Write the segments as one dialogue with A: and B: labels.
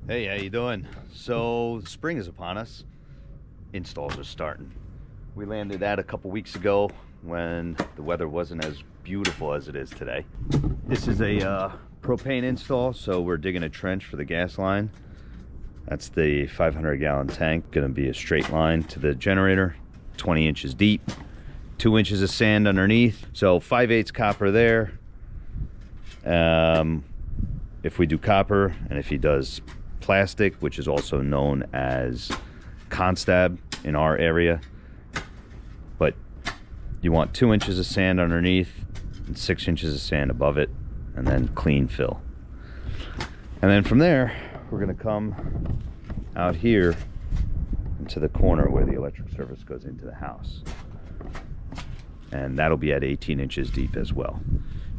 A: Hey, how you doing? So spring is upon us. Installs are starting. We landed that a couple weeks ago when the weather wasn't as beautiful as it is today. This is a propane install, so we're digging a trench for the gas line. That's the 500-gallon tank. Gonna be a straight line to the generator, 20 inches deep, 2 inches of sand underneath. So 5/8 copper there. If we do copper, and if he does plastic, which is also known as constab in our area, but you want 2 inches of sand underneath and 6 inches of sand above it, and then clean fill. And then from there we're going to come out here into the corner where the electric service goes into the house, and that'll be at 18 inches deep as well.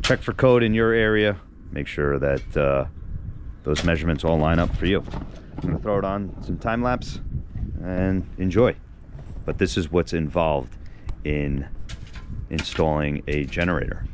A: Check for code in your area, make sure that those measurements all line up for you. I'm going to throw it on some time lapse and enjoy. But this is what's involved in installing a generator.